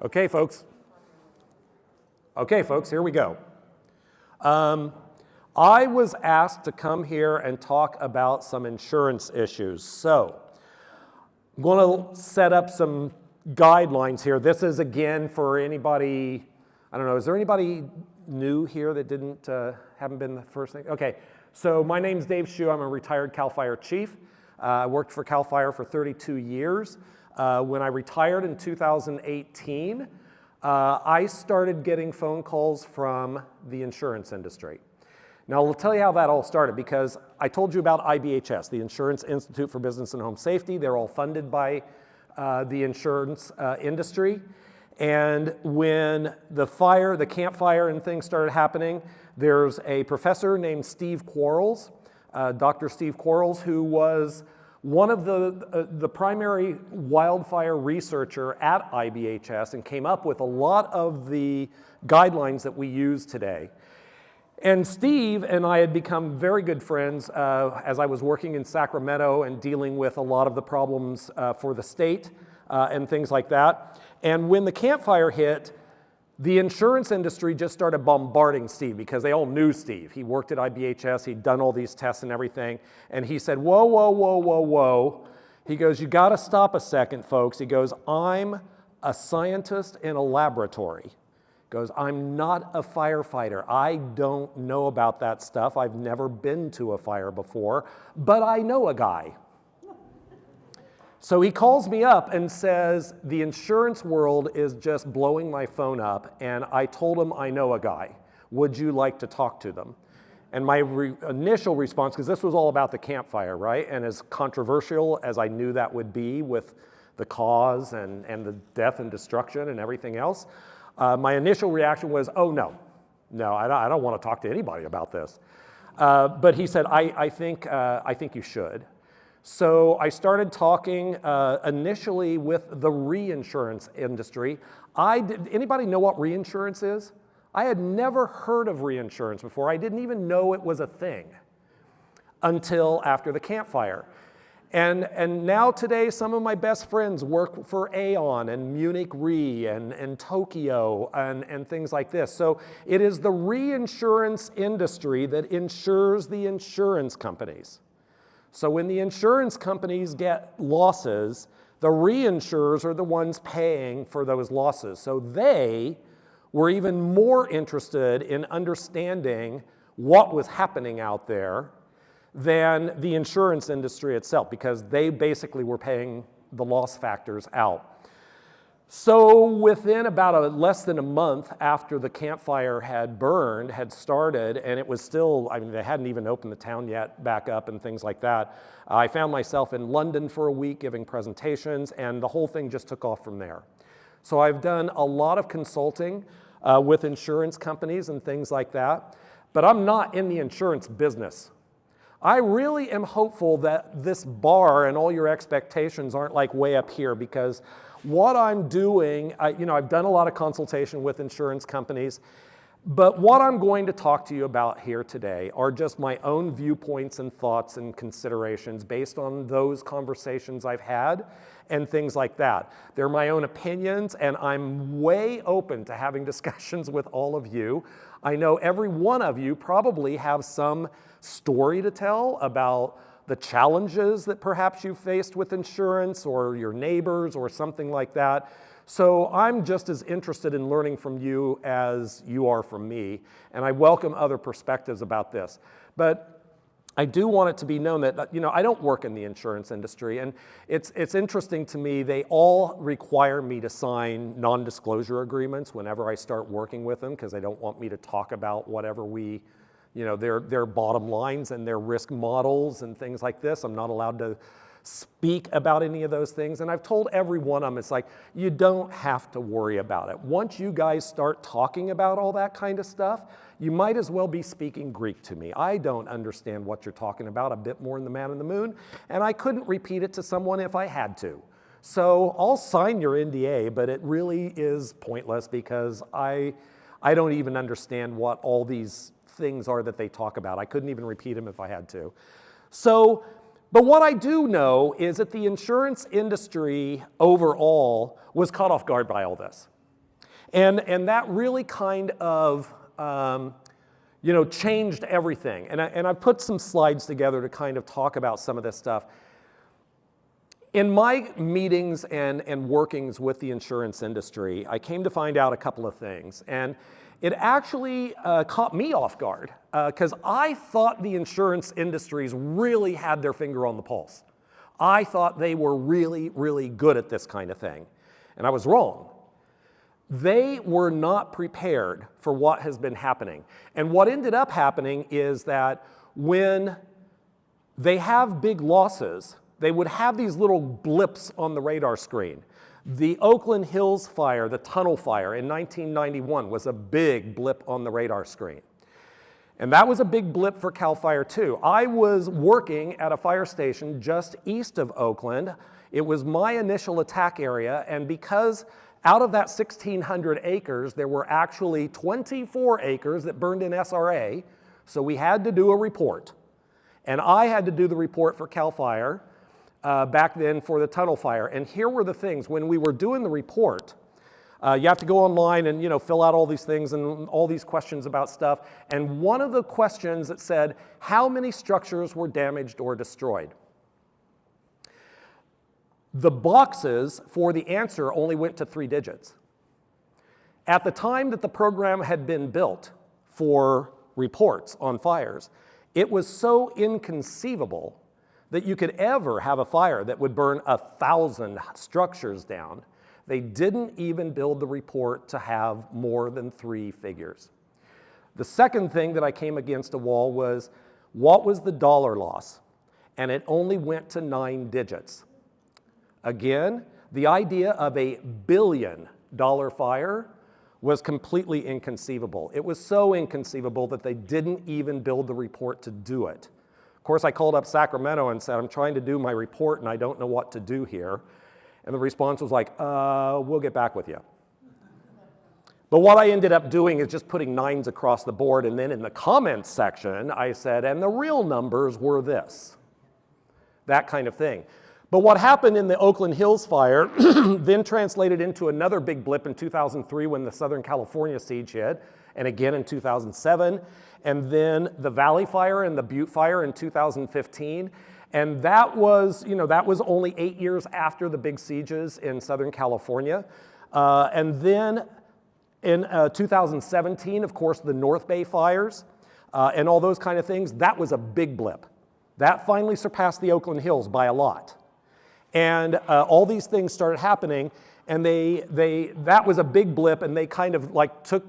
Okay, folks. Okay, folks, here we go. I was asked to come here and talk about some insurance issues. So I'm going to set up some guidelines here. This is, again, for anybody, I don't know, is there anybody new here that haven't been the first thing? Okay, so my name's Dave Shew. I'm a retired CAL FIRE chief. I worked for CAL FIRE for 32 years. When I retired in 2018, I started getting phone calls from the insurance industry. Now, I'll tell you how that all started, because I told you about IBHS, the Insurance Institute for Business and Home Safety. They're all funded by the insurance industry. And when the campfire and things started happening, there's a professor named Steve Quarles, Dr. Steve Quarles, who was one of the primary wildfire researcher at IBHS and came up with a lot of the guidelines that we use today. And Steve and I had become very good friends as I was working in Sacramento and dealing with a lot of the problems for the state and things like that. And when the campfire hit, the insurance industry just started bombarding Steve because they all knew Steve. He worked at IBHS, he'd done all these tests and everything, and he said, whoa, whoa, whoa, whoa, whoa. He goes, you gotta stop a second, folks. He goes, I'm a scientist in a laboratory. He goes, I'm not a firefighter. I don't know about that stuff. I've never been to a fire before, but I know a guy. So he calls me up and says, the insurance world is just blowing my phone up, and I told him I know a guy. Would you like to talk to them? And my initial response, because this was all about the campfire, right? And as controversial as I knew that would be with the cause and the death and destruction and everything else, my initial reaction was, oh no, I don't want to talk to anybody about this. But he said, I think you should. So I started talking initially with the reinsurance industry. Anybody know what reinsurance is? I had never heard of reinsurance before. I didn't even know it was a thing until after the campfire. And now today, some of my best friends work for Aon and Munich Re and Tokyo and things like this. So it is the reinsurance industry that insures the insurance companies. So when the insurance companies get losses, the reinsurers are the ones paying for those losses. So they were even more interested in understanding what was happening out there than the insurance industry itself, because they basically were paying the loss factors out. So within about less than a month after the campfire had started, and it was still, I mean, they hadn't even opened the town yet back up and things like that, I found myself in London for a week giving presentations, and the whole thing just took off from there. So I've done a lot of consulting with insurance companies and things like that, but I'm not in the insurance business. I really am hopeful that this bar and all your expectations aren't like way up here, because what I'm doing, I've done a lot of consultation with insurance companies, but what I'm going to talk to you about here today are just my own viewpoints and thoughts and considerations based on those conversations I've had and things like that. They're my own opinions, and I'm way open to having discussions with all of you. I know every one of you probably have some story to tell about the challenges that perhaps you faced with insurance, or your neighbors, or something like that. So I'm just as interested in learning from you as you are from me, and I welcome other perspectives about this. But I do want it to be known that, I don't work in the insurance industry, and it's interesting to me, they all require me to sign non-disclosure agreements whenever I start working with them, because they don't want me to talk about whatever their bottom lines and their risk models and things like this. I'm not allowed to speak about any of those things. And I've told every one of them, it's like, you don't have to worry about it. Once you guys start talking about all that kind of stuff, you might as well be speaking Greek to me. I don't understand what you're talking about a bit more than the man in the moon, and I couldn't repeat it to someone if I had to. So I'll sign your NDA, but it really is pointless, because I don't even understand what all these things are that they talk about. I couldn't even repeat them if I had to. So, but what I do know is that the insurance industry overall was caught off guard by all this. And that really kind of changed everything. And I put some slides together to kind of talk about some of this stuff. In my meetings and workings with the insurance industry, I came to find out a couple of things. And it actually caught me off guard because I thought the insurance industries really had their finger on the pulse. I thought they were really, really good at this kind of thing. And I was wrong. They were not prepared for what has been happening. And what ended up happening is that when they have big losses, they would have these little blips on the radar screen. The Oakland Hills fire, the tunnel fire in 1991 was a big blip on the radar screen. And that was a big blip for CAL FIRE too. I was working at a fire station just east of Oakland. It was my initial attack area, and because out of that 1,600 acres, there were actually 24 acres that burned in SRA, so we had to do a report. And I had to do the report for CAL FIRE back then for the tunnel fire. And here were the things. When we were doing the report, you have to go online and fill out all these things and all these questions about stuff. And one of the questions that said, how many structures were damaged or destroyed? The boxes for the answer only went to 3 digits. At the time that the program had been built for reports on fires, it was so inconceivable that you could ever have a fire that would burn 1,000 structures down. They didn't even build the report to have more than 3 figures. The second thing that I came against a wall was, what was the dollar loss? And it only went to 9 digits. Again, the idea of a $1 billion fire was completely inconceivable. It was so inconceivable that they didn't even build the report to do it. Of course, I called up Sacramento and said, I'm trying to do my report and I don't know what to do here. And the response was like, we'll get back with you. But what I ended up doing is just putting 9s across the board, and then in the comments section, I said, and the real numbers were this. That kind of thing. But what happened in the Oakland Hills fire then translated into another big blip in 2003 when the Southern California siege hit, and again in 2007, and then the Valley Fire and the Butte Fire in 2015. And that was, that was only 8 years after the big sieges in Southern California. And then in 2017, of course, the North Bay fires and all those kind of things, that was a big blip. That finally surpassed the Oakland Hills by a lot. And all these things started happening, and that was a big blip, and they kind of like took,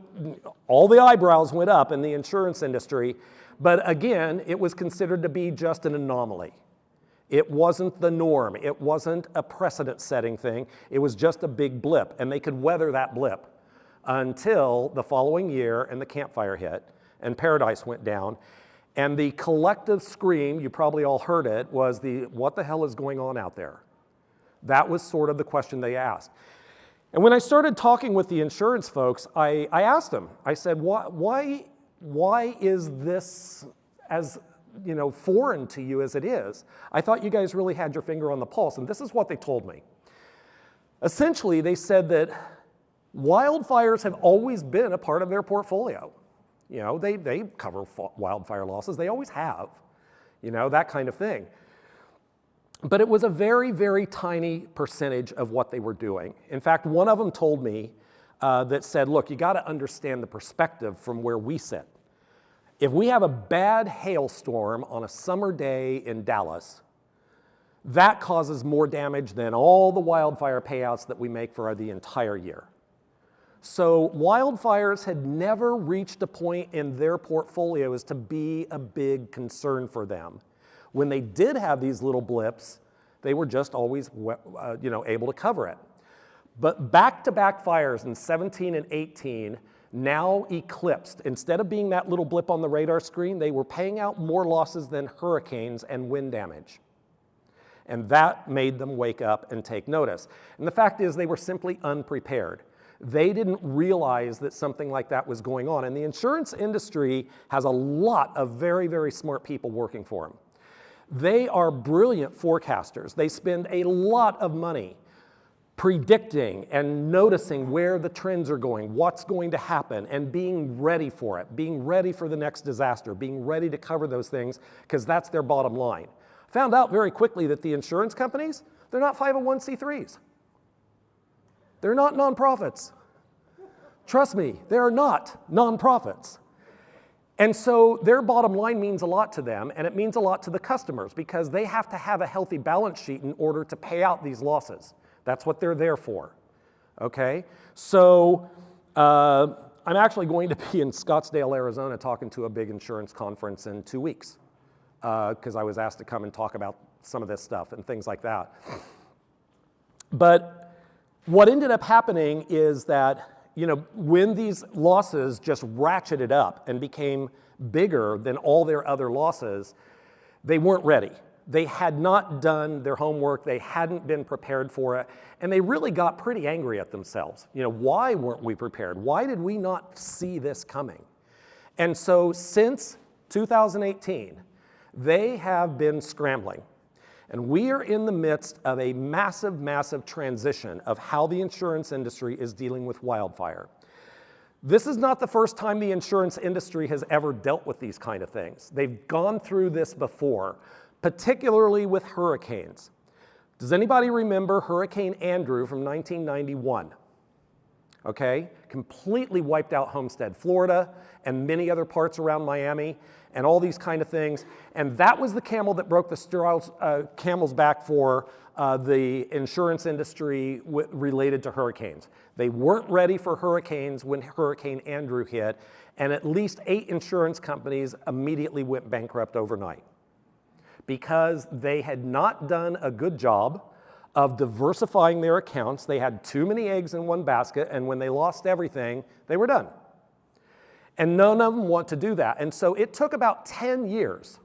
all the eyebrows went up in the insurance industry. But again, it was considered to be just an anomaly. It wasn't the norm. It wasn't a precedent-setting thing. It was just a big blip, and they could weather that blip until the following year and the Camp Fire hit, and Paradise went down. And the collective scream, you probably all heard it, was what the hell is going on out there? That was sort of the question they asked. And when I started talking with the insurance folks, I asked them, I said, why is this as foreign to you as it is? I thought you guys really had your finger on the pulse, and this is what they told me. Essentially, they said that wildfires have always been a part of their portfolio. They cover wildfire losses, they always have, that kind of thing. But it was a very, very tiny percentage of what they were doing. In fact, one of them told me that said, look, you got to understand the perspective from where we sit. If we have a bad hailstorm on a summer day in Dallas, that causes more damage than all the wildfire payouts that we make for the entire year. So wildfires had never reached a point in their portfolio as to be a big concern for them. When they did have these little blips, they were just always able to cover it. But back-to-back fires in 17 and 18 now eclipsed. Instead of being that little blip on the radar screen, they were paying out more losses than hurricanes and wind damage. And that made them wake up and take notice. And the fact is, they were simply unprepared. They didn't realize that something like that was going on. And the insurance industry has a lot of very, very smart people working for them. They are brilliant forecasters. They spend a lot of money predicting and noticing where the trends are going, what's going to happen, and being ready for it, being ready for the next disaster, being ready to cover those things, because that's their bottom line. Found out very quickly that the insurance companies, they're not 501c3s. They're not nonprofits. Trust me, they are not nonprofits. And so their bottom line means a lot to them, and it means a lot to the customers, because they have to have a healthy balance sheet in order to pay out these losses. That's what they're there for, okay? So I'm actually going to be in Scottsdale, Arizona, talking to a big insurance conference in 2 weeks, because I was asked to come and talk about some of this stuff and things like that. But what ended up happening is that, when these losses just ratcheted up and became bigger than all their other losses, they weren't ready. They had not done their homework, they hadn't been prepared for it, and they really got pretty angry at themselves. Why weren't we prepared? Why did we not see this coming? And so since 2018, they have been scrambling. And we are in the midst of a massive, massive transition of how the insurance industry is dealing with wildfire. This is not the first time the insurance industry has ever dealt with these kind of things. They've gone through this before, particularly with hurricanes. Does anybody remember Hurricane Andrew from 1991? Okay, completely wiped out Homestead, Florida, and many other parts around Miami, and all these kind of things. And that was the camel that broke the camel's back for the insurance industry related to hurricanes. They weren't ready for hurricanes when Hurricane Andrew hit, and at least 8 insurance companies immediately went bankrupt overnight because they had not done a good job of diversifying their accounts. They had too many eggs in one basket, and when they lost everything, they were done. And none of them want to do that. And so it took about 10 years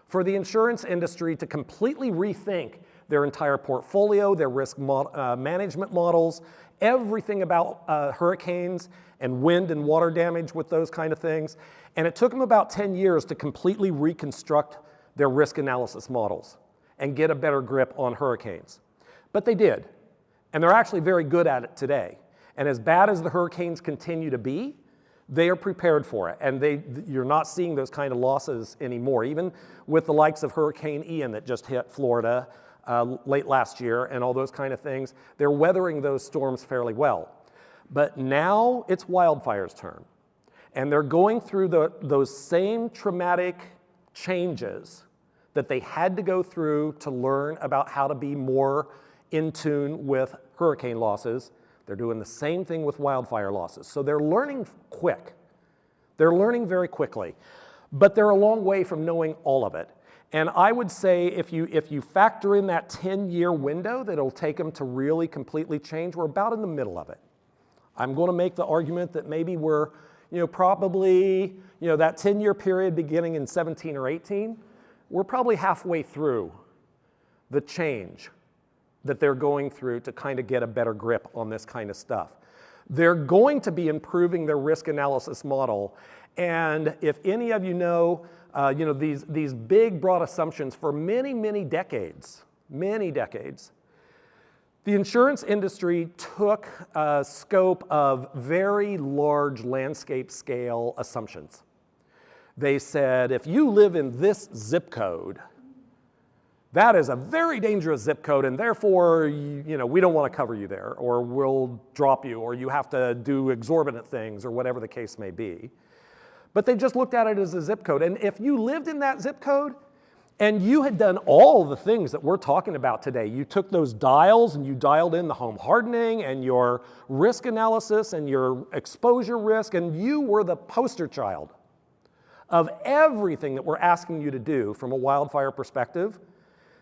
for the insurance industry to completely rethink their entire portfolio, their risk management models, everything about hurricanes and wind and water damage with those kind of things. And it took them about 10 years to completely reconstruct their risk analysis models and get a better grip on hurricanes. But they did, and they're actually very good at it today. And as bad as the hurricanes continue to be, they are prepared for it, and you're not seeing those kind of losses anymore, even with the likes of Hurricane Ian that just hit Florida late last year and all those kind of things. They're weathering those storms fairly well. But now it's wildfire's turn, and they're going through those same traumatic changes that they had to go through to learn about how to be more in tune with hurricane losses. They're doing the same thing with wildfire losses. So they're learning quick. They're learning very quickly. But they're a long way from knowing all of it. And I would say if you factor in that 10-year window that it'll take them to really completely change, we're about in the middle of it. I'm going to make the argument that maybe we're probably that 10-year period beginning in 17 or 18, we're probably halfway through the change that they're going through to kind of get a better grip on this kind of stuff. They're going to be improving their risk analysis model. And if any of you know these big, broad assumptions for many, many decades, the insurance industry took a scope of very large landscape scale assumptions. They said, if you live in this zip code, that is a very dangerous zip code, and therefore, we don't want to cover you there, or we'll drop you, or you have to do exorbitant things, or whatever the case may be. But they just looked at it as a zip code. And if you lived in that zip code, and you had done all the things that we're talking about today, you took those dials and you dialed in the home hardening and your risk analysis and your exposure risk, and you were the poster child of everything that we're asking you to do from a wildfire perspective,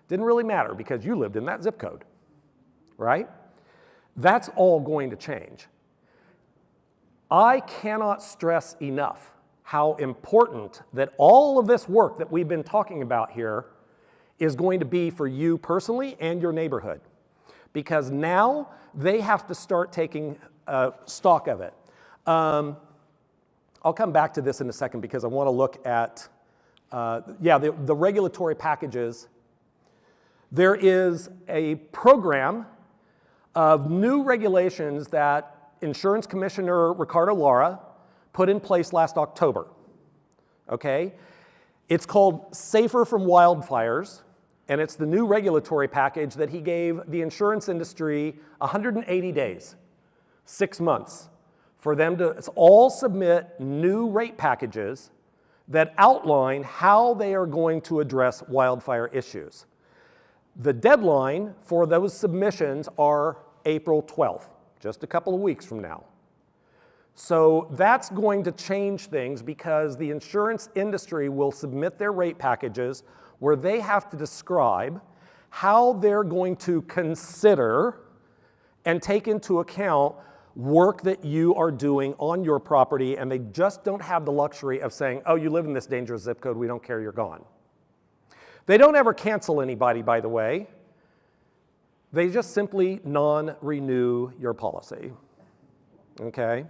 didn't really matter because you lived in that zip code, right? That's all going to change. I cannot stress enough how important that all of this work that we've been talking about here is going to be for you personally and your neighborhood. Because now they have to start taking stock of it. I'll come back to this in a second because I want to look at, the regulatory packages. There is a program of new regulations that Insurance Commissioner Ricardo Lara put in place last October, okay? It's called Safer from Wildfires, and it's the new regulatory package that he gave the insurance industry 180 days, 6 months, for them to all submit new rate packages that outline how they are going to address wildfire issues. The deadline for those submissions are April 12th, just a couple of weeks from now. So that's going to change things because the insurance industry will submit their rate packages where they have to describe how they're going to consider and take into account work that you are doing on your property, and they just don't have the luxury of saying, oh, you live in this dangerous zip code, we don't care, you're gone. They don't ever cancel anybody, by the way. They just simply non-renew your policy, okay?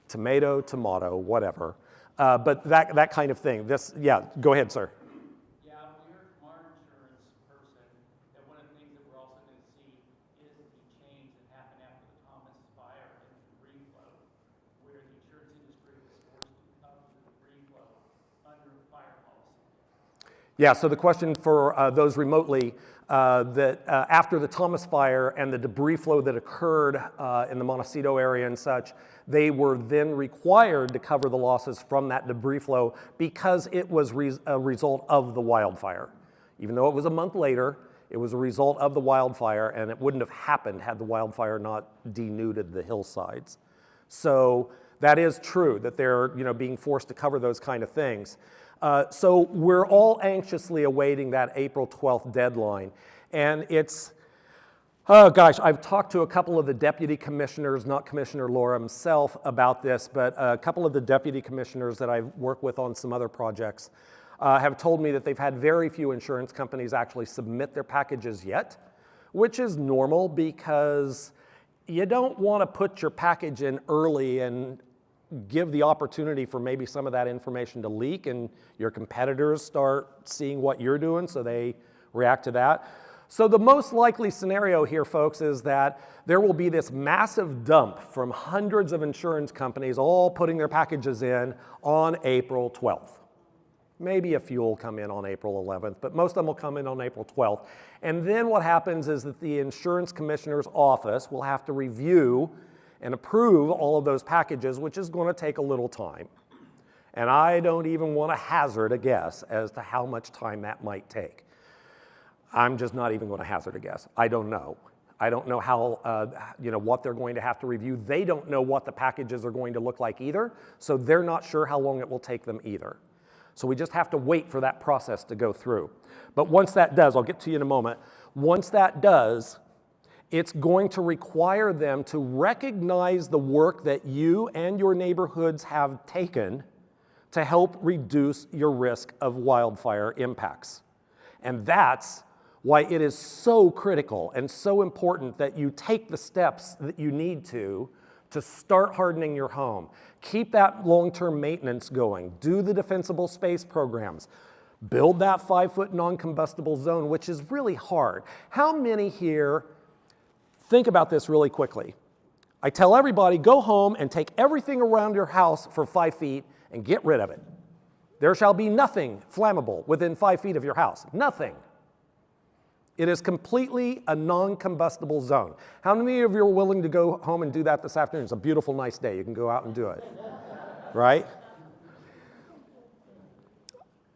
Tomato, tomato, whatever. But that kind of thing. Yeah, go ahead, sir. Yeah, we heard from our insurance person that one of the things that we're also going to see is the change that happened after the Thomas fire and the debris flow, where the insurance industry was forced to cover the debris flow under a fire policy. Yeah, so the question for those remotely, that after the Thomas fire and the debris flow that occurred in the Montecito area and such, they were then required to cover the losses from that debris flow because it was a result of the wildfire. Even though it was a month later, it was a result of the wildfire, and it wouldn't have happened had the wildfire not denuded the hillsides. So that is true, that they're being forced to cover those kind of things. So we're all anxiously awaiting that April 12th deadline. And it's, oh gosh, I've talked to a couple of the deputy commissioners, not Commissioner Lara himself, about this, but a couple of the deputy commissioners that I've worked with on some other projects have told me that they've had very few insurance companies actually submit their packages yet, which is normal because you don't want to put your package in early and give the opportunity for maybe some of that information to leak and your competitors start seeing what you're doing, so they react to that. So the most likely scenario here, folks, is that there will be this massive dump from hundreds of insurance companies all putting their packages in on April 12th. Maybe a few will come in on April 11th, but most of them will come in on April 12th. And then what happens is that the insurance commissioner's office will have to review and approve all of those packages, which is going to take a little time. And I don't even want to hazard a guess as to how much time that might take. I'm just not even going to hazard a guess. I don't know. I don't know how, what they're going to have to review. They don't know what the packages are going to look like either, so they're not sure how long it will take them either. So we just have to wait for that process to go through. But once that does, I'll get to you in a moment, once that does, it's going to require them to recognize the work that you and your neighborhoods have taken to help reduce your risk of wildfire impacts. And that's why it is so critical and so important that you take the steps that you need to start hardening your home. Keep that long-term maintenance going. Do the defensible space programs. Build that 5-foot non-combustible zone, which is really hard. How many here, think about this really quickly. I tell everybody, go home and take everything around your house for 5 feet and get rid of it. There shall be nothing flammable within 5 feet of your house. Nothing. It is completely a non-combustible zone. How many of you are willing to go home and do that this afternoon? It's a beautiful, nice day. You can go out and do it, right?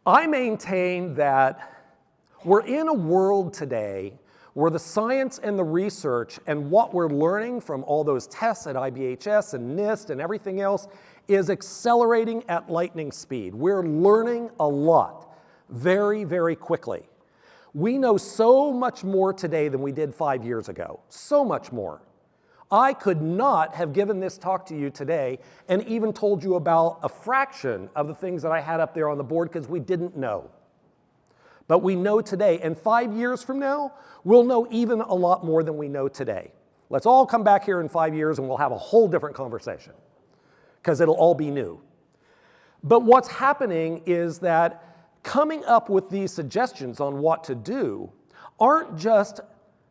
I maintain that we're in a world today where the science and the research and what we're learning from all those tests at IBHS and NIST and everything else is accelerating at lightning speed. We're learning a lot very, very quickly. We know so much more today than we did 5 years ago, so much more. I could not have given this talk to you today and even told you about a fraction of the things that I had up there on the board because we didn't know. But we know today, and 5 years from now, we'll know even a lot more than we know today. Let's all come back here in 5 years and we'll have a whole different conversation because it'll all be new. But what's happening is that coming up with these suggestions on what to do aren't just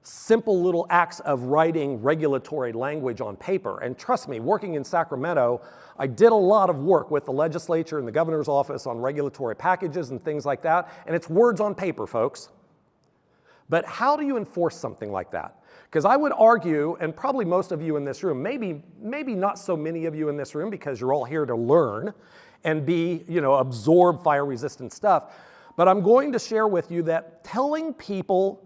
simple little acts of writing regulatory language on paper. And trust me, working in Sacramento, I did a lot of work with the legislature and the governor's office on regulatory packages and things like that, and it's words on paper, folks. But how do you enforce something like that? Because I would argue, and probably most of you in this room, maybe not so many of you in this room because you're all here to learn and absorb fire-resistant stuff, but I'm going to share with you that telling people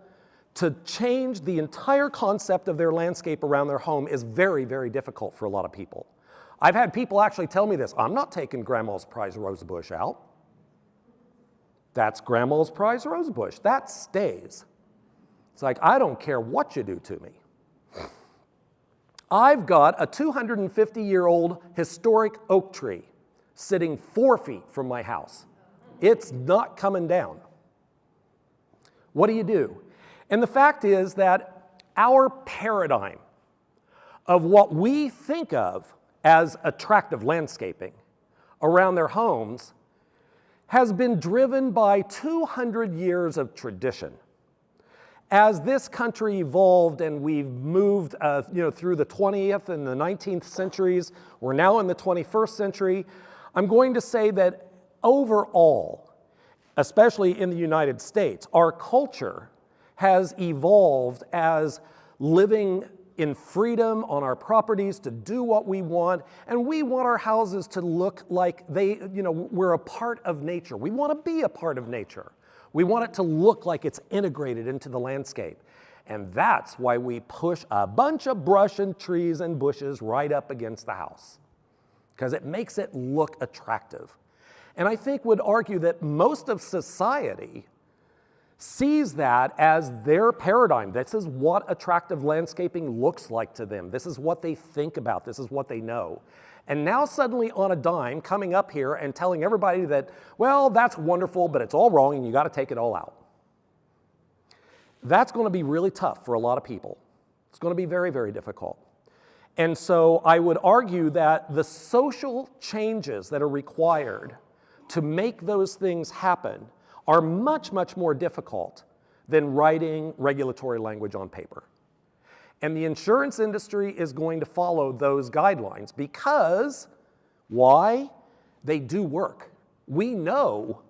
to change the entire concept of their landscape around their home is very, very difficult for a lot of people. I've had people actually tell me this: I'm not taking Grandma's prize rosebush out. That's Grandma's prize rosebush. That stays. It's like, I don't care what you do to me. I've got a 250-year-old historic oak tree sitting 4 feet from my house. It's not coming down. What do? And the fact is that our paradigm of what we think of as attractive landscaping around their homes has been driven by 200 years of tradition. As this country evolved and we've moved through the 20th and the 19th centuries, we're now in the 21st century, I'm going to say that overall, especially in the United States, our culture has evolved as living in freedom on our properties to do what we want, and we want our houses to look like we're a part of nature. We want to be a part of nature. We want it to look like it's integrated into the landscape. And that's why we push a bunch of brush and trees and bushes right up against the house, because it makes it look attractive. And I think would argue that most of society sees that as their paradigm. This is what attractive landscaping looks like to them. This is what they think about. This is what they know. And now suddenly on a dime coming up here and telling everybody that, well, that's wonderful, but it's all wrong and you got to take it all out. That's going to be really tough for a lot of people. It's going to be very, very difficult. And so I would argue that the social changes that are required to make those things happen are much, much more difficult than writing regulatory language on paper. And the insurance industry is going to follow those guidelines because, why? They do work. We know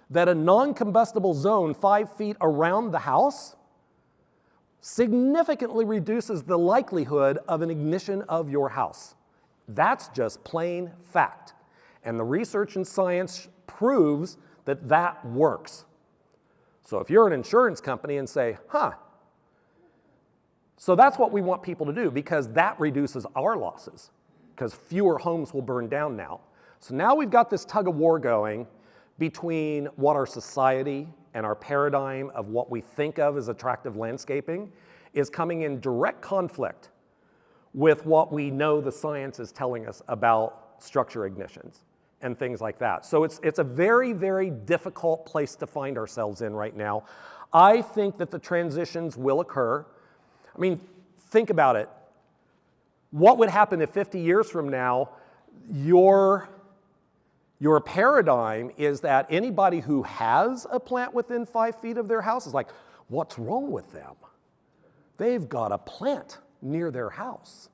that a non-combustible zone 5 feet around the house significantly reduces the likelihood of an ignition of your house. That's just plain fact. And the research and science proves that that works. So if you're an insurance company and say, so that's what we want people to do because that reduces our losses because fewer homes will burn down now. So now we've got this tug of war going between what our society and our paradigm of what we think of as attractive landscaping is coming in direct conflict with what we know the science is telling us about structure ignitions and things like that. So it's a very, very difficult place to find ourselves in right now. I think that the transitions will occur. I mean, think about it. What would happen if 50 years from now, your paradigm is that anybody who has a plant within 5 feet of their house is like, what's wrong with them? They've got a plant near their house.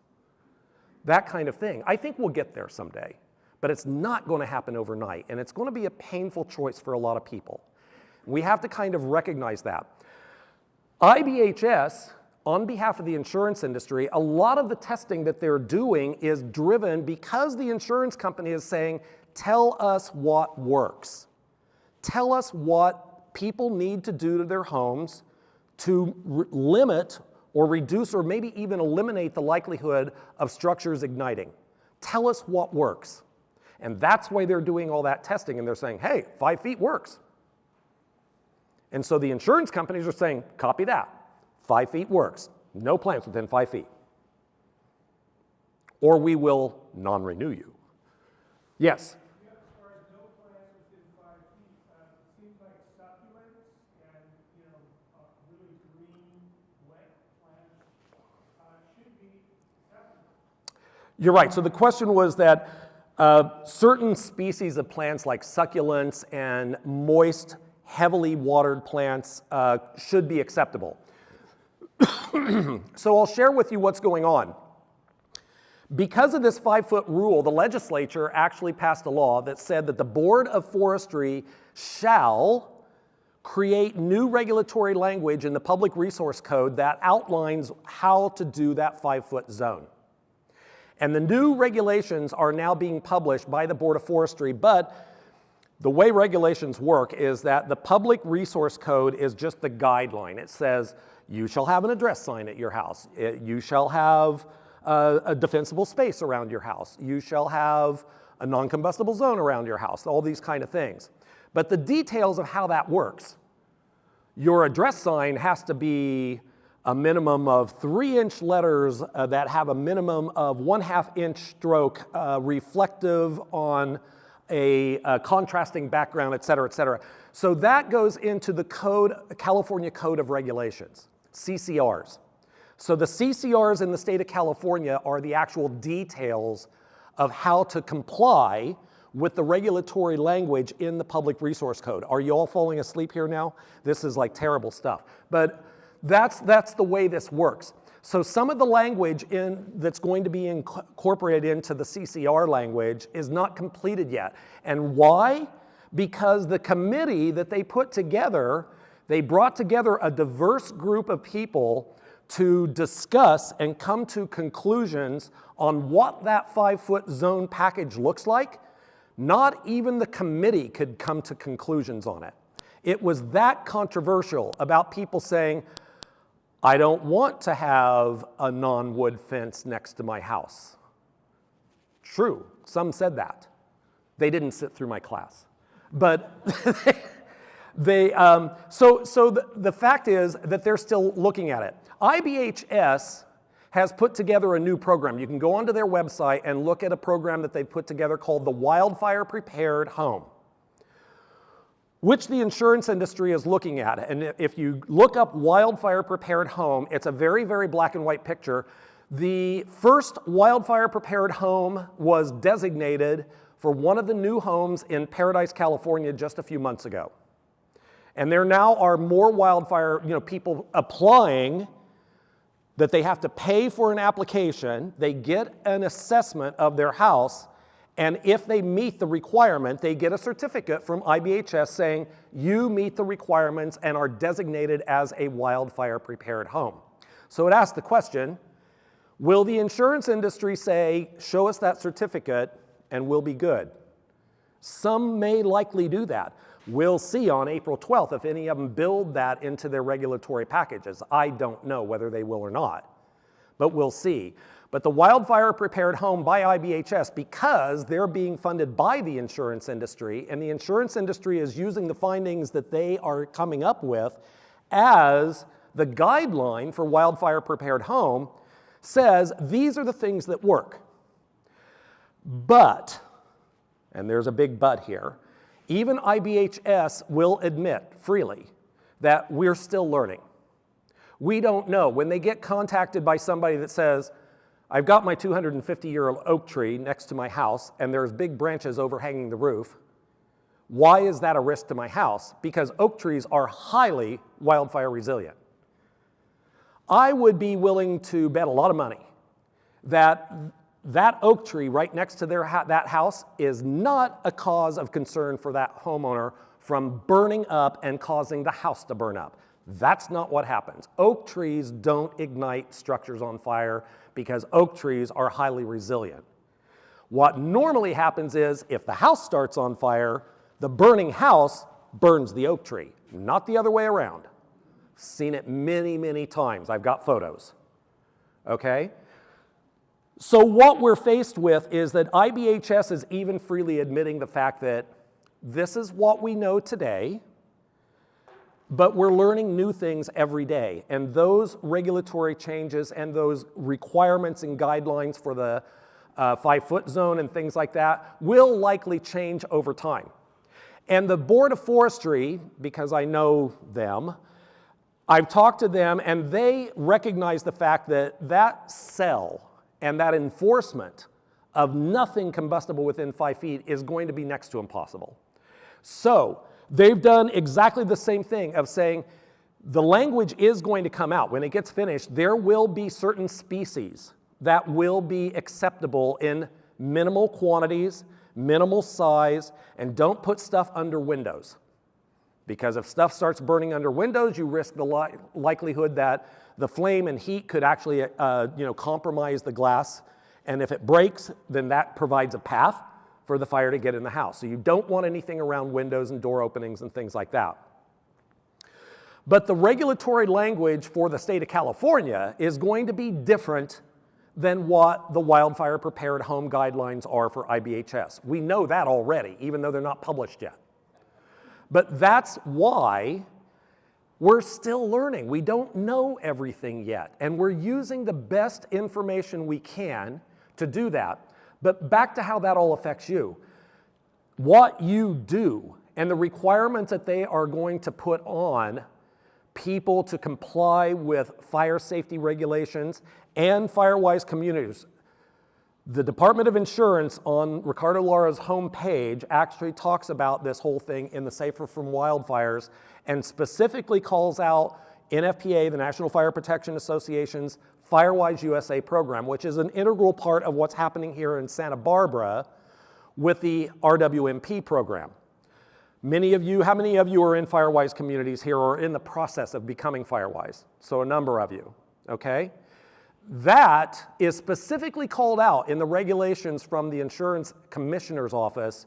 That kind of thing. I think we'll get there someday, but it's not going to happen overnight, and it's going to be a painful choice for a lot of people. We have to kind of recognize that. IBHS, on behalf of the insurance industry, a lot of the testing that they're doing is driven because the insurance company is saying, tell us what works. Tell us what people need to do to their homes to limit or reduce or maybe even eliminate the likelihood of structures igniting. Tell us what works. And that's why they're doing all that testing, and they're saying, hey, 5 feet works. And so the insurance companies are saying, copy that. 5 feet works. No plants within 5 feet. Or we will non-renew you. Yes? Yeah, as far as no plants within 5 feet, it seems like succulents and, really green, wet plants should be acceptable. You're right. So the question was that certain species of plants like succulents and moist, heavily watered plants should be acceptable. So I'll share with you what's going on. Because of this 5-foot rule, the legislature actually passed a law that said that the Board of Forestry shall create new regulatory language in the Public Resource Code that outlines how to do that 5-foot zone. And the new regulations are now being published by the Board of Forestry, but the way regulations work is that the Public Resource Code is just the guideline. It says, you shall have an address sign at your house. You shall have a defensible space around your house. You shall have a non-combustible zone around your house, all these kind of things. But the details of how that works, your address sign has to be a minimum of 3-inch letters that have a minimum of 1/2-inch stroke, reflective on a contrasting background, et cetera, et cetera. So that goes into the code, California Code of Regulations, CCRs. So the CCRs in the state of California are the actual details of how to comply with the regulatory language in the Public Resource Code. Are you all falling asleep here now? This is like terrible stuff. But that's the way this works. So some of the language that's going to be incorporated into the CCR language is not completed yet. And why? Because the committee that they put together, they brought together a diverse group of people to discuss and come to conclusions on what that 5-foot zone package looks like. Not even the committee could come to conclusions on it. It was that controversial about people saying, I don't want to have a non-wood fence next to my house. True, some said that. They didn't sit through my class. But the fact is that they're still looking at it. IBHS has put together a new program. You can go onto their website and look at a program that they've put together called the Wildfire Prepared Home, which the insurance industry is looking at. And if you look up Wildfire Prepared Home, it's a very, very black and white picture. The first Wildfire Prepared Home was designated for one of the new homes in Paradise, California just a few months ago. And there now are more wildfire, people applying that they have to pay for an application, they get an assessment of their house, and if they meet the requirement, they get a certificate from IBHS saying, you meet the requirements and are designated as a wildfire prepared home. So it asks the question, will the insurance industry say, show us that certificate and we'll be good? Some may likely do that. We'll see on April 12th if any of them build that into their regulatory packages. I don't know whether they will or not, but we'll see. But the Wildfire Prepared Home by IBHS, because they're being funded by the insurance industry, and the insurance industry is using the findings that they are coming up with as the guideline for Wildfire Prepared Home, says these are the things that work. But, and there's a big but here, even IBHS will admit freely that we're still learning. We don't know. When they get contacted by somebody that says, I've got my 250-year-old oak tree next to my house and there's big branches overhanging the roof, why is that a risk to my house? Because oak trees are highly wildfire resilient. I would be willing to bet a lot of money that that oak tree right next to that house is not a cause of concern for that homeowner from burning up and causing the house to burn up. That's not what happens. Oak trees don't ignite structures on fire because oak trees are highly resilient. What normally happens is if the house starts on fire, the burning house burns the oak tree, not the other way around. Seen it many, many times. I've got photos. Okay? So what we're faced with is that IBHS is even freely admitting the fact that this is what we know today, but we're learning new things every day. And those regulatory changes and those requirements and guidelines for the 5-foot zone and things like that will likely change over time. And the Board of Forestry, because I know them, I've talked to them and they recognize the fact that that cell and that enforcement of nothing combustible within 5 feet is going to be next to impossible. So they've done exactly the same thing of saying, The language is going to come out. When it gets finished, there will be certain species that will be acceptable in minimal quantities, minimal size, and don't put stuff under windows. Because if stuff starts burning under windows, you risk the likelihood that the flame and heat could actually compromise the glass. And if it breaks, then that provides a path for the fire to get in the house. So you don't want anything around windows and door openings and things like that. But the regulatory language for the state of California is going to be different than what the wildfire prepared home guidelines are for IBHS. We know that already, even though they're not published yet. But that's why we're still learning. We don't know everything yet, and we're using the best information we can to do that. But back to how that all affects you. What you do and the requirements that they are going to put on people to comply with fire safety regulations and Firewise communities. The Department of Insurance on Ricardo Lara's homepage actually talks about this whole thing in the Safer from Wildfires and specifically calls out NFPA, the National Fire Protection Association's Firewise USA program, which is an integral part of what's happening here in Santa Barbara with the RWMP program. Many of you, how many of you are in Firewise communities here or in the process of becoming Firewise? So a number of you, okay? That is specifically called out in the regulations from the Insurance Commissioner's Office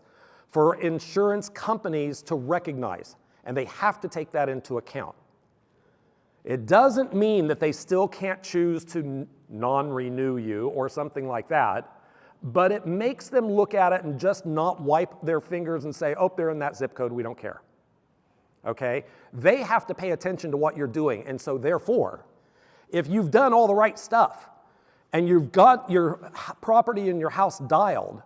for insurance companies to recognize, and they have to take that into account. It doesn't mean that they still can't choose to non-renew you or something like that, but it makes them look at it and just not wipe their fingers and say, oh, they're in that zip code, we don't care. Okay? They have to pay attention to what you're doing, and so therefore, if you've done all the right stuff and you've got your property and your house dialed,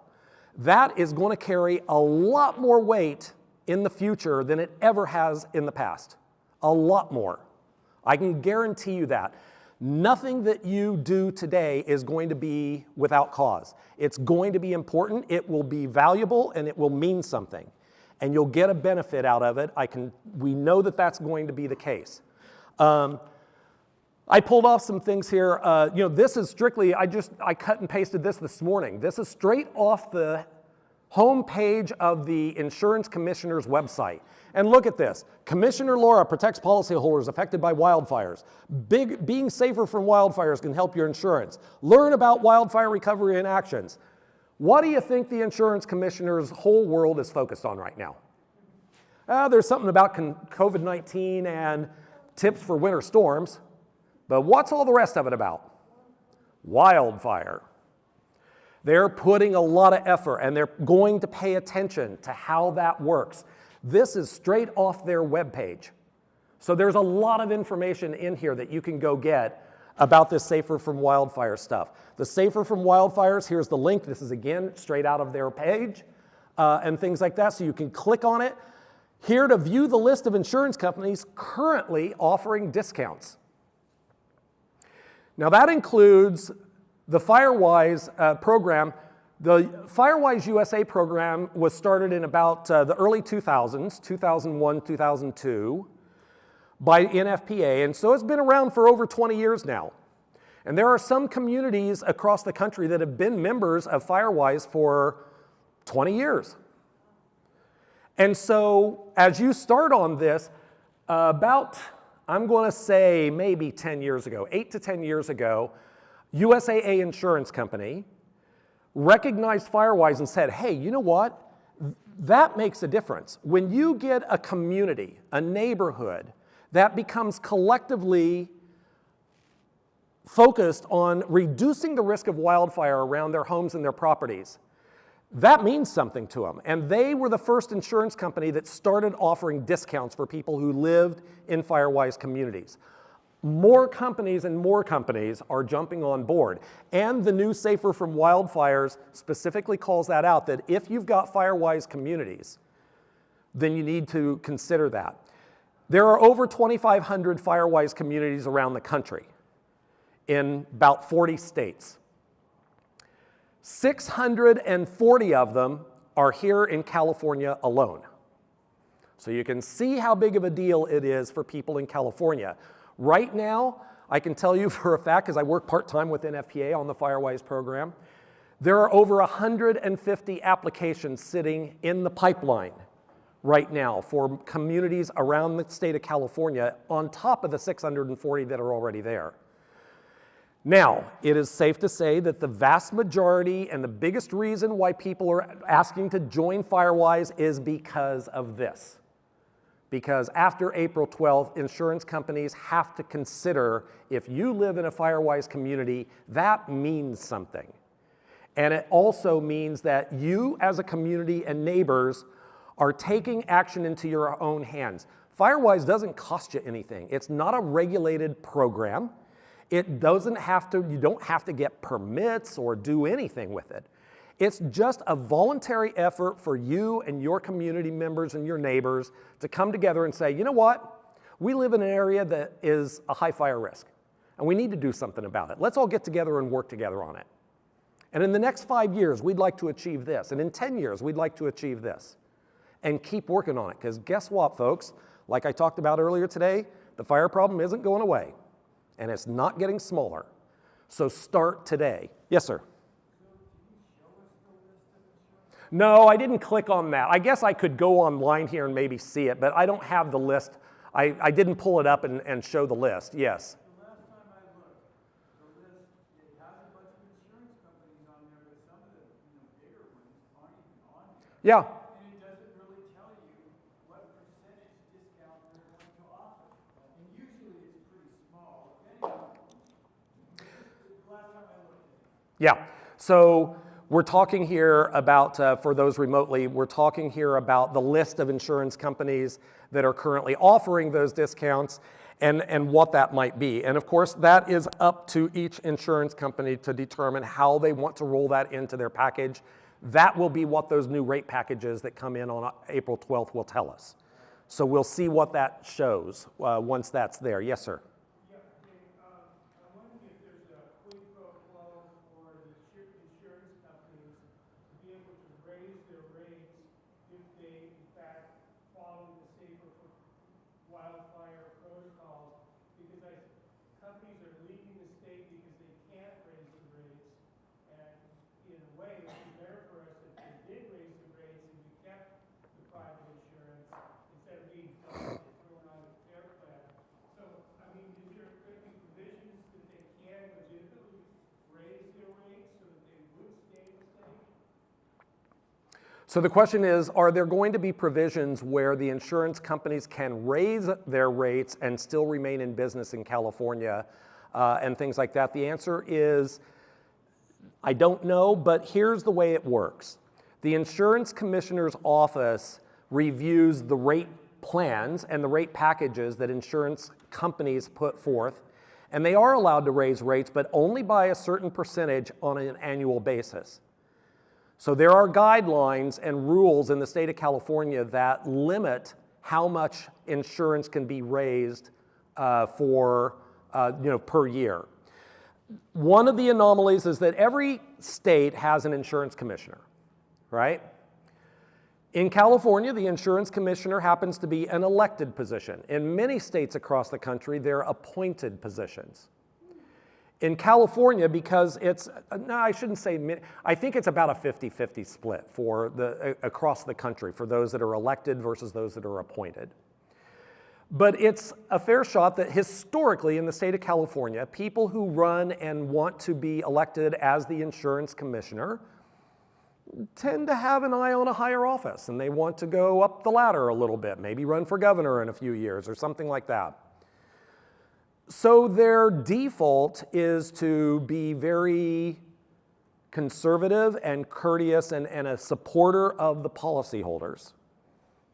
that is going to carry a lot more weight in the future than it ever has in the past. A lot more. I can guarantee you that. Nothing that you do today is going to be without cause. It's going to be important, it will be valuable, and it will mean something. And you'll get a benefit out of it. We know that that's going to be the case. I pulled off some things here. This is strictly, I cut and pasted this morning. This is straight off the homepage of the Insurance Commissioner's website. And look at this. Commissioner Lara protects policyholders affected by wildfires. Being safer from wildfires can help your insurance. Learn about wildfire recovery and actions. What do you think the Insurance Commissioner's whole world is focused on right now? There's something about COVID-19 and tips for winter storms. But what's all the rest of it about? Wildfire. They're putting a lot of effort and they're going to pay attention to how that works. This is straight off their webpage. So there's a lot of information in here that you can go get about this Safer from Wildfire stuff. The Safer from Wildfires, here's the link. This is again straight out of their page and things like that. So you can click on it. Here to view the list of insurance companies currently offering discounts. Now that includes the Firewise program. The Firewise USA program was started in about the early 2000s, 2001, 2002, by NFPA, and so it's been around for over 20 years now. And there are some communities across the country that have been members of Firewise for 20 years. And so as you start on this, I'm going to say maybe 10 years ago, 8 to 10 years ago, USAA Insurance Company recognized Firewise and said, hey, you know what? That makes a difference. When you get a community, a neighborhood, that becomes collectively focused on reducing the risk of wildfire around their homes and their properties, that means something to them. And they were the first insurance company that started offering discounts for people who lived in Firewise communities. More companies and more companies are jumping on board. And the new Safer from Wildfires specifically calls that out, that if you've got Firewise communities, then you need to consider that. There are over 2,500 Firewise communities around the country in about 40 states. 640 of them are here in California alone. So you can see how big of a deal it is for people in California. Right now, I can tell you for a fact, because I work part-time with NFPA on the Firewise program, there are over 150 applications sitting in the pipeline right now for communities around the state of California on top of the 640 that are already there. Now, it is safe to say that the vast majority and the biggest reason why people are asking to join Firewise is because of this. Because after April 12th, insurance companies have to consider if you live in a Firewise community, that means something. And it also means that you as a community and neighbors are taking action into your own hands. Firewise doesn't cost you anything. It's not a regulated program. It doesn't have to, you don't have to get permits or do anything with it. It's just a voluntary effort for you and your community members and your neighbors to come together and say, you know what? We live in an area that is a high fire risk, and we need to do something about it. Let's all get together and work together on it. And in the next 5 years, we'd like to achieve this. And in 10 years, we'd like to achieve this. And keep working on it, because guess what, folks? Like I talked about earlier today, the fire problem isn't going away, and it's not getting smaller. So start today. Yes, sir? No, I didn't click on that. I guess I could go online here and maybe see it, but I don't have the list. I didn't pull it up and show the list. Yes. The last time I looked, the list, it has a bunch of insurance companies on there, but some of the bigger ones aren't even on there. Yeah. And it doesn't really tell you what percentage discount they're going to offer. And usually it's pretty small. Anyway, the last time I looked. Yeah. So we're talking here about, for those remotely, we're talking here about the list of insurance companies that are currently offering those discounts and what that might be. And of course, that is up to each insurance company to determine how they want to roll that into their package. That will be what those new rate packages that come in on April 12th will tell us. So we'll see what that shows once that's there. Yes, sir? I'm wondering if there's a quid pro quo for the insurance companies to be able to raise their rates if they, in fact, follow the safer wildfire protocols, because companies are leaving the state because they can't raise the rates, and in a way, it would be better for us if they did raise the rates and we kept the private insurance instead of being thrown out of the fair plan. So, I mean, is there going to be provisions that they can legitimately raise their rates so that they would stay in the state? So the question is, are there going to be provisions where the insurance companies can raise their rates and still remain in business in California and things like that? The answer is, I don't know, but here's the way it works. The insurance commissioner's office reviews the rate plans and the rate packages that insurance companies put forth, and they are allowed to raise rates, but only by a certain percentage on an annual basis. So there are guidelines and rules in the state of California that limit how much insurance can be raised per year. One of the anomalies is that every state has an insurance commissioner, right? In California, the insurance commissioner happens to be an elected position. In many states across the country, they're appointed positions. In California, because it's, no, I shouldn't say, I think it's about a 50-50 split for across the country for those that are elected versus those that are appointed. But it's a fair shot that historically in the state of California, people who run and want to be elected as the insurance commissioner tend to have an eye on a higher office, and they want to go up the ladder a little bit, maybe run for governor in a few years or something like that. So their default is to be very conservative and courteous and a supporter of the policyholders.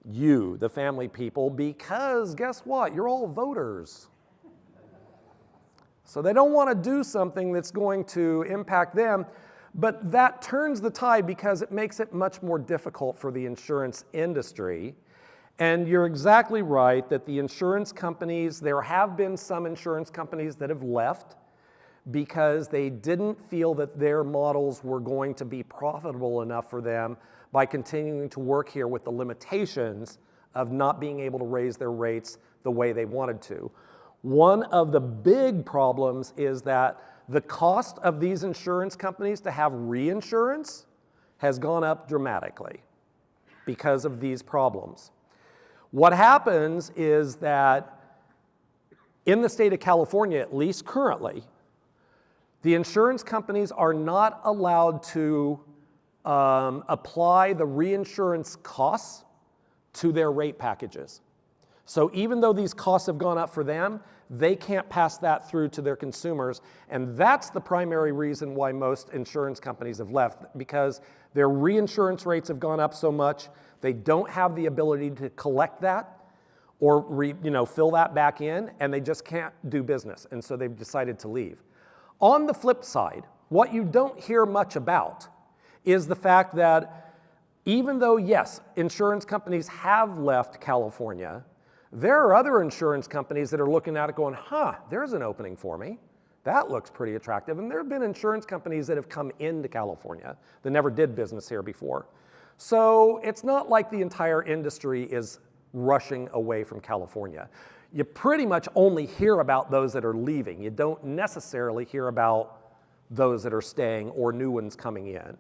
You, the family people, because guess what? You're all voters. So they don't want to do something that's going to impact them, but that turns the tide because it makes it much more difficult for the insurance industry. And you're exactly right that the insurance companies, there have been some insurance companies that have left because they didn't feel that their models were going to be profitable enough for them by continuing to work here with the limitations of not being able to raise their rates the way they wanted to. One of the big problems is that the cost of these insurance companies to have reinsurance has gone up dramatically because of these problems. What happens is that in the state of California, at least currently, the insurance companies are not allowed to apply the reinsurance costs to their rate packages. So even though these costs have gone up for them, they can't pass that through to their consumers. And that's the primary reason why most insurance companies have left, because their reinsurance rates have gone up so much, they don't have the ability to collect that or fill that back in, and they just can't do business. And so they've decided to leave. On the flip side, what you don't hear much about is the fact that even though, yes, insurance companies have left California, there are other insurance companies that are looking at it going, there's an opening for me. That looks pretty attractive. And there have been insurance companies that have come into California that never did business here before. So it's not like the entire industry is rushing away from California. You pretty much only hear about those that are leaving. You don't necessarily hear about those that are staying or new ones coming in.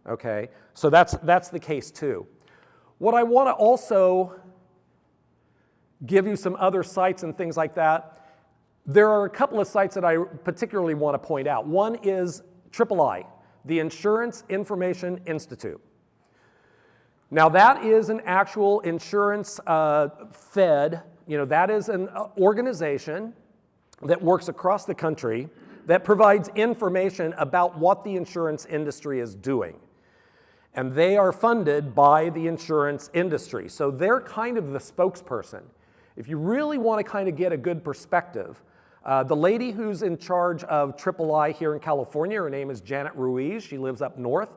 Okay, so that's the case too. What I want to also give you some other sites and things like that. There are a couple of sites that I particularly want to point out. One is III, the Insurance Information Institute. Now that is an actual insurance fed, that is an organization that works across the country that provides information about what the insurance industry is doing. And they are funded by the insurance industry. So they're kind of the spokesperson. If you really want to kind of get a good perspective, the lady who's in charge of III here in California, her name is Janet Ruiz. She lives up north.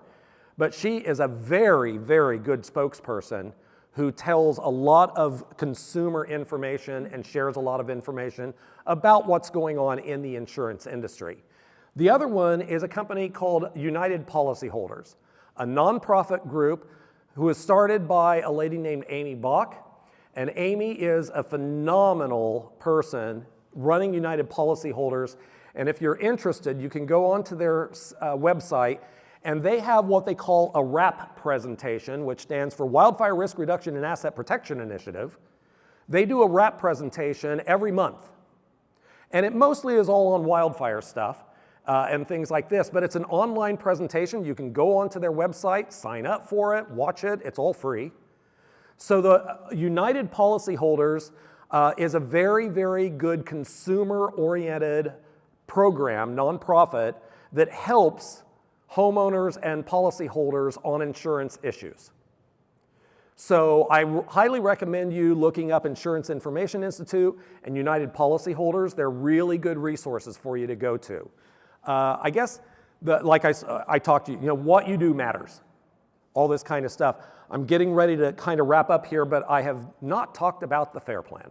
But she is a very, very good spokesperson who tells a lot of consumer information and shares a lot of information about what's going on in the insurance industry. The other one is a company called United Policyholders, a nonprofit group who was started by a lady named Amy Bach. And Amy is a phenomenal person running United Policyholders. And if you're interested, you can go onto their website, and they have what they call a WRAP presentation, which stands for Wildfire Risk Reduction and Asset Protection Initiative. They do a WRAP presentation every month. And it mostly is all on wildfire stuff and things like this, but it's an online presentation. You can go onto their website, sign up for it, watch it. It's all free. So the United Policyholders is a very, very good consumer-oriented program, nonprofit, that helps homeowners and policyholders on insurance issues. So I highly recommend you looking up Insurance Information Institute and United Policyholders. They're really good resources for you to go to. I guess, like I talked to you, what you do matters. All this kind of stuff. I'm getting ready to kind of wrap up here, but I have not talked about the FAIR Plan.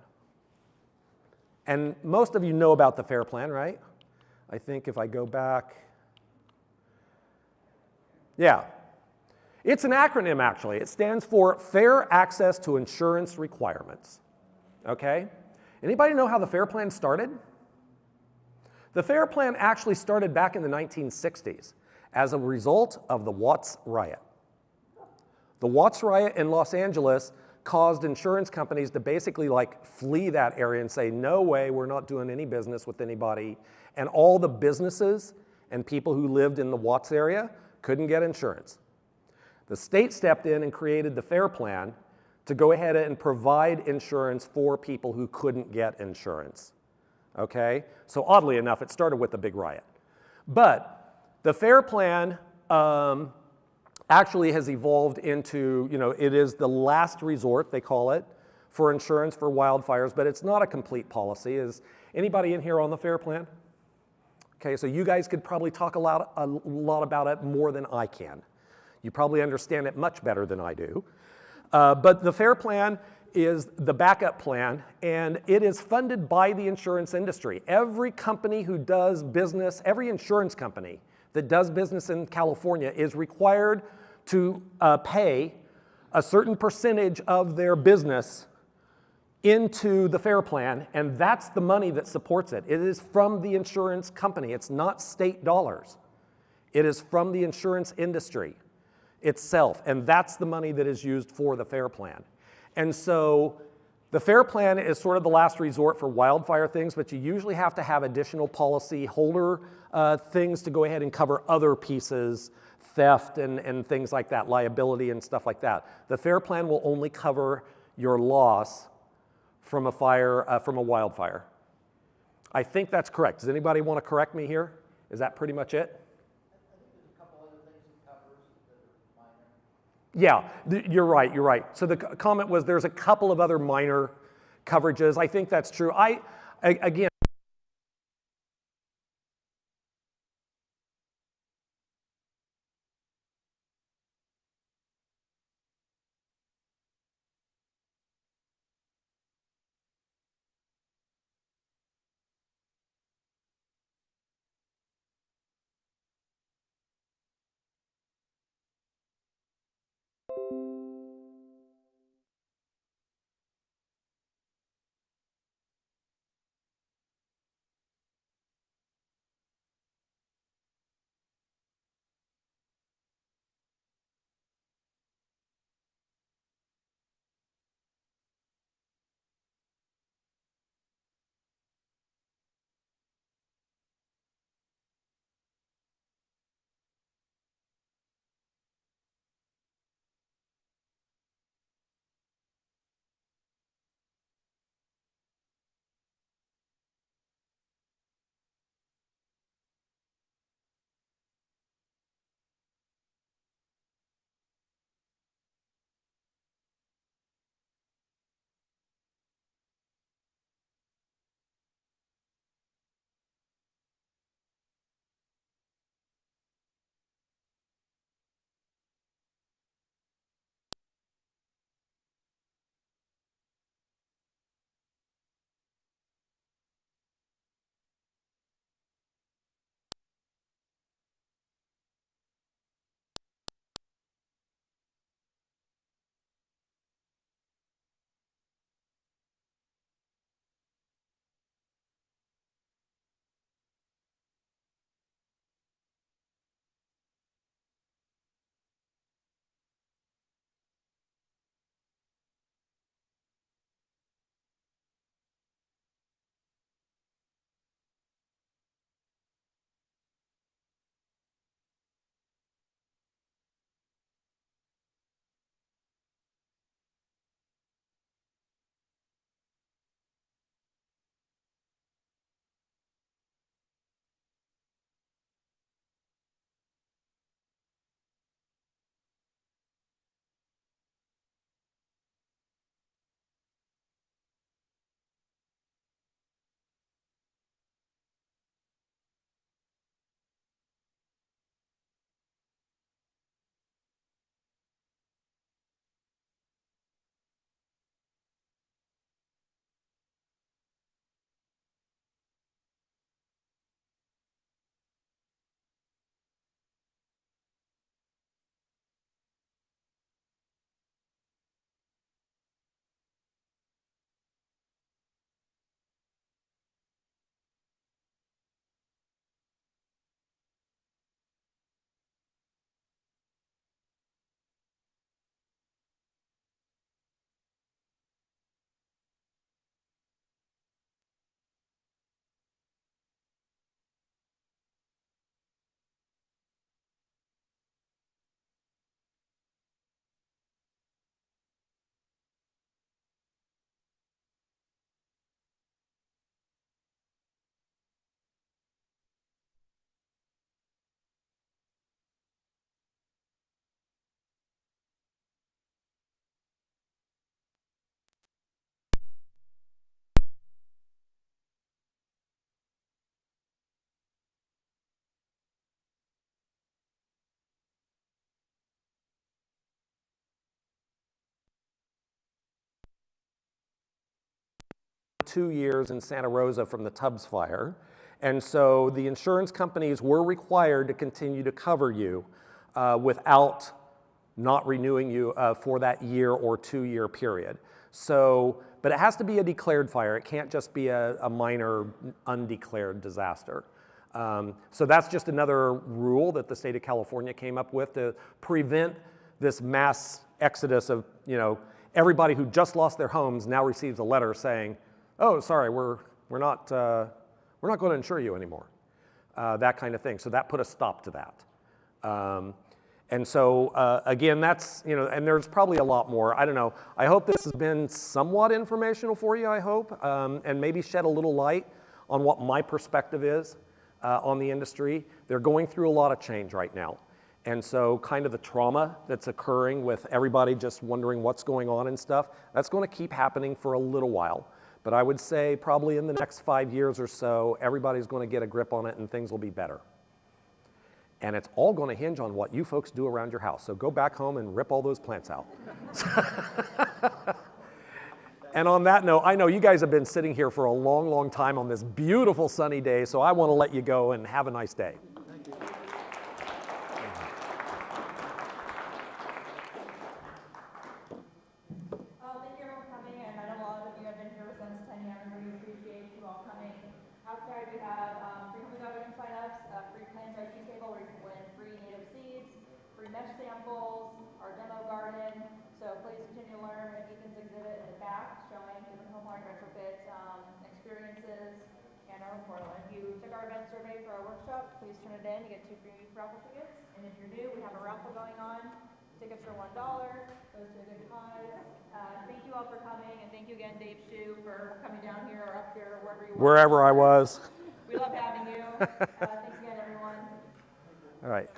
And most of you know about the FAIR Plan, right? I think if I go back, yeah. It's an acronym, actually. It stands for Fair Access to Insurance Requirements. Okay? Anybody know how the FAIR Plan started? The FAIR Plan actually started back in the 1960s as a result of the Watts riot. The Watts riot in Los Angeles caused insurance companies to basically flee that area and say, no way, we're not doing any business with anybody. And all the businesses and people who lived in the Watts area couldn't get insurance. The state stepped in and created the FAIR Plan to go ahead and provide insurance for people who couldn't get insurance. Okay? So oddly enough, it started with the big riot. But the FAIR Plan actually has evolved into, it is the last resort, they call it, for insurance for wildfires, but it's not a complete policy. Is anybody in here on the FAIR Plan? Okay, so you guys could probably talk a lot about it more than I can. You probably understand it much better than I do. But the FAIR Plan is the backup plan, and it is funded by the insurance industry. Every company who does business, every insurance company that does business in California is required to pay a certain percentage of their business into the FAIR plan, and that's the money that supports it. It is from the insurance company. It's not state dollars. It is from the insurance industry itself, and that's the money that is used for the FAIR plan. And so the FAIR plan is sort of the last resort for wildfire things, but you usually have to have additional policy holder things to go ahead and cover other pieces, theft and things like that, liability and stuff like that. The FAIR plan will only cover your loss from a fire, from a wildfire. I think that's correct. Does anybody want to correct me here? Is that pretty much it? I think there's a couple other things it covers that are minor. Yeah, you're right, you're right. So the comment was there's a couple of other minor coverages. I think that's true. Again, two years in Santa Rosa from the Tubbs fire. And so the insurance companies were required to continue to cover you without not renewing you for that year or 2-year period. So, but it has to be a declared fire. It can't just be a minor undeclared disaster. So that's just another rule that the state of California came up with to prevent this mass exodus of, everybody who just lost their homes now receives a letter saying, oh, sorry, we're not going to insure you anymore. That kind of thing. So that put a stop to that. And so, again, that's, and there's probably a lot more. I don't know. I hope this has been somewhat informational for you, I hope, and maybe shed a little light on what my perspective is on the industry. They're going through a lot of change right now. And so kind of the trauma that's occurring with everybody just wondering what's going on and stuff, that's going to keep happening for a little while. But I would say probably in the next 5 years or so, everybody's going to get a grip on it and things will be better. And it's all going to hinge on what you folks do around your house. So go back home and rip all those plants out. And on that note, I know you guys have been sitting here for a long, long time on this beautiful sunny day, so I want to let you go and have a nice day. Thank you. Thank you everyone for coming, and I know a lot of you have been here with us 10 years, and we appreciate you all coming. Outside we have free home gardening sign-ups, free plant tracking table where you can win free native seeds, free mesh samples, our demo garden. So please continue to learn. Ethan's exhibit in the back showing different homeowner retrofit experiences and our home portal. If you took our event survey for our workshop, please turn it in. You get 2 free raffle tickets. And if you're new, we have a raffle going on. Tickets are $1. Goes to a good cause. Thank you all for coming, and thank you again, Dave Shew, for coming down here or up here or wherever you were. Wherever I was. We love having you. Thanks again, everyone. All right.